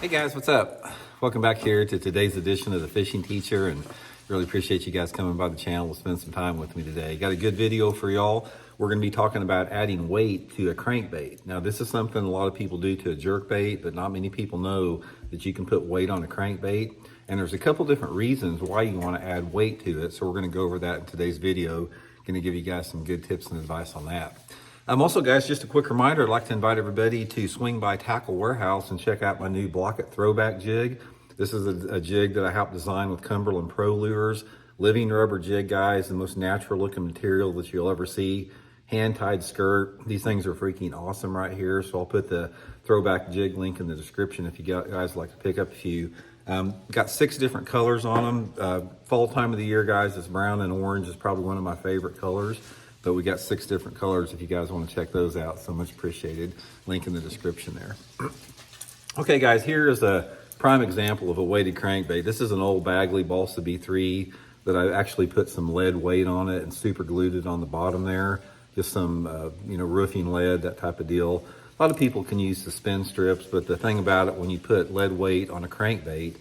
Hey guys, what's up? Welcome back here to today's edition of the Fishing Teacher, and really appreciate you guys coming by the channel to spend some time with me today. Got a good video for y'all. We're going to be talking about adding weight to a crankbait. Now this is something a lot of people do to a jerkbait, but not many people know that you can put weight on a crankbait. And there's a couple different reasons why you want to add weight to it. So we're going to go over that in today's video. Going to give you guys some good tips and advice on that. Also, guys, just a quick reminder, I'd like to invite everybody to swing by Tackle Warehouse and check out my new Blaukat throwback jig. This is a jig that I helped design with Cumberland Pro Lures. Living rubber jig, guys, the most natural looking material that you'll ever see. Hand-tied skirt. These things are freaking awesome right here. So I'll put the throwback jig link in the description if you guys like to pick up a few. Got 6 different colors on them. Fall time of the year, guys, this brown and orange is probably one of my favorite colors. But we got 6 different colors if you guys want to check those out. So much appreciated. Link in the description there. Okay, guys, here is a prime example of a weighted crankbait. This is an old Bagley Balsa B3 that I actually put some lead weight on it and super glued it on the bottom there. Just some, roofing lead, that type of deal. A lot of people can use suspend strips, but the thing about it, when you put lead weight on a crankbait,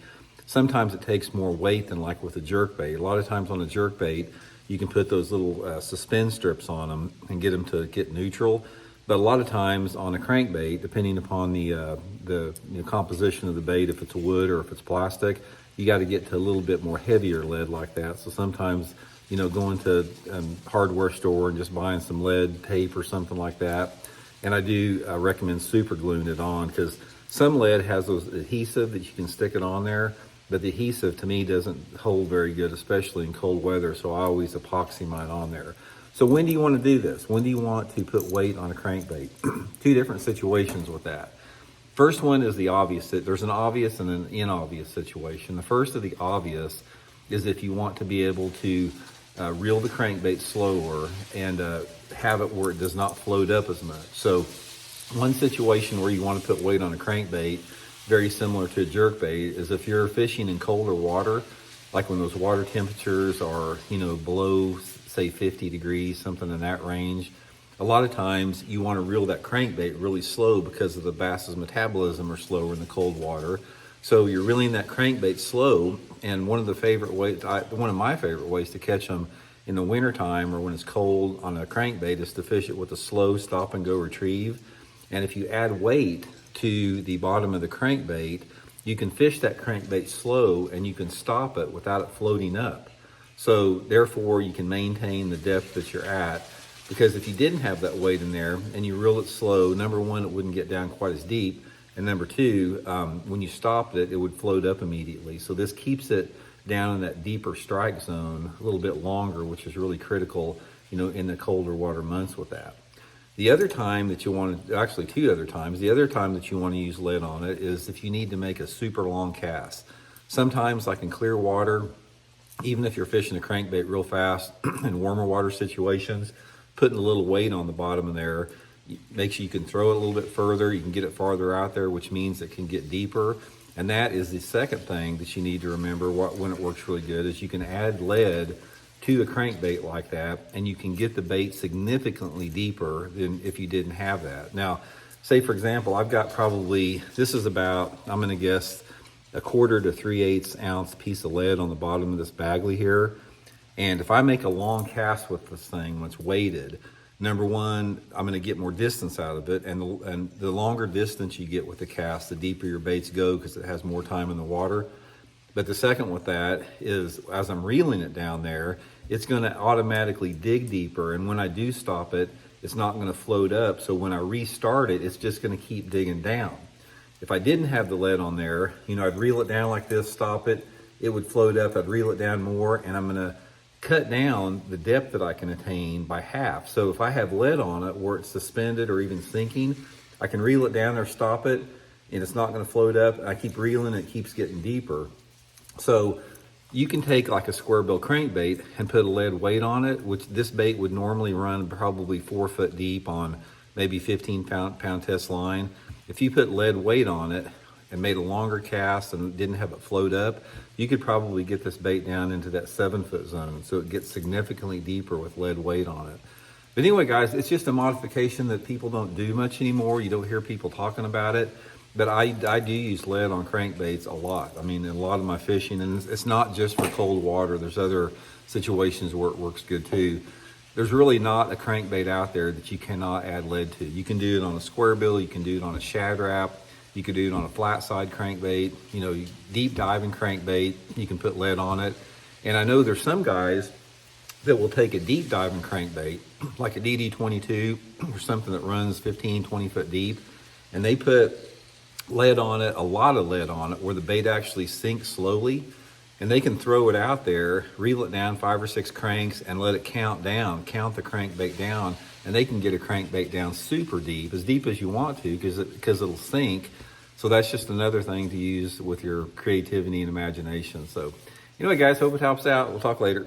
sometimes it takes more weight than like with a jerkbait. A lot of times on a jerkbait, you can put those little suspend strips on them and get them to get neutral. But a lot of times on a crankbait, depending upon the composition of the bait, if it's wood or if it's plastic, you got to get to a little bit more heavier lead like that. So sometimes, going to a hardware store and just buying some lead tape or something like that. And I do recommend super gluing it on, because some lead has those adhesive that you can stick it on there. But the adhesive to me doesn't hold very good, especially in cold weather, so I always epoxy mine on there. So when do you want to do this? When do you want to put weight on a crankbait? 2 different situations with that. First one is the obvious. There's an obvious and an inobvious situation. The first of the obvious is if you want to be able to reel the crankbait slower and have it where it does not float up as much. So one situation where you want to put weight on a crankbait, very similar to a jerkbait, is if you're fishing in colder water, like when those water temperatures are, below, say 50 degrees, something in that range. A lot of times you want to reel that crankbait really slow because of the bass's metabolism are slower in the cold water. So you're reeling that crankbait slow, and one of my favorite ways to catch them in the wintertime or when it's cold on a crankbait is to fish it with a slow stop and go retrieve. And if you add weight to the bottom of the crankbait, you can fish that crankbait slow and you can stop it without it floating up. So therefore you can maintain the depth that you're at, because if you didn't have that weight in there and you reel it slow, number one, it wouldn't get down quite as deep, and number two, when you stopped it, it would float up immediately. So this keeps it down in that deeper strike zone a little bit longer, which is really critical, in the colder water months with that. The other time that you want to, actually 2 other times, the other time that you want to use lead on it is if you need to make a super long cast. Sometimes, like in clear water, even if you're fishing a crankbait real fast in warmer water situations, putting a little weight on the bottom of there makes sure you can throw it a little bit further, you can get it farther out there, which means it can get deeper. And that is the second thing that you need to remember when it works really good, is you can add lead to a crankbait like that, and you can get the bait significantly deeper than if you didn't have that. Now, say for example, I've got probably, this is about, I'm gonna guess, 1/4 to 3/8 ounce piece of lead on the bottom of this Bagley here. And if I make a long cast with this thing when it's weighted, number one, I'm gonna get more distance out of it, and the longer distance you get with the cast, the deeper your baits go, because it has more time in the water. But the second with that is, as I'm reeling it down there, it's gonna automatically dig deeper, and when I do stop it, it's not gonna float up, so when I restart it, it's just gonna keep digging down. If I didn't have the lead on there, I'd reel it down like this, stop it, it would float up, I'd reel it down more, and I'm gonna cut down the depth that I can attain by half. So if I have lead on it where it's suspended or even sinking, I can reel it down there, stop it, and it's not gonna float up. I keep reeling, it keeps getting deeper. So you can take like a square bill crankbait and put a lead weight on it, which this bait would normally run probably 4 foot deep on maybe 15 pound test line. If you put lead weight on it and made a longer cast and didn't have it float up, you could probably get this bait down into that 7 foot zone. So it gets significantly deeper with lead weight on it. But anyway, guys, it's just a modification that people don't do much anymore. You don't hear people talking about it. But I do use lead on crankbaits a lot. I mean, in a lot of my fishing, and it's not just for cold water. There's other situations where it works good too. There's really not a crankbait out there that you cannot add lead to. You can do it on a square bill, you can do it on a shad wrap, you can do it on a flat side crankbait, you know, deep diving crankbait, you can put lead on it. And I know there's some guys that will take a deep diving crankbait, like a DD22 or something that runs 15, 20 foot deep, and they put lead on it, a lot of lead on it, where the bait actually sinks slowly. And they can throw it out there, reel it down 5 or 6 cranks, and let it count down, count the crankbait down, and they can get a crankbait down super deep as you want to, because it'll sink. So that's just another thing to use with your creativity and imagination. So anyway, guys, hope it helps out. We'll talk later.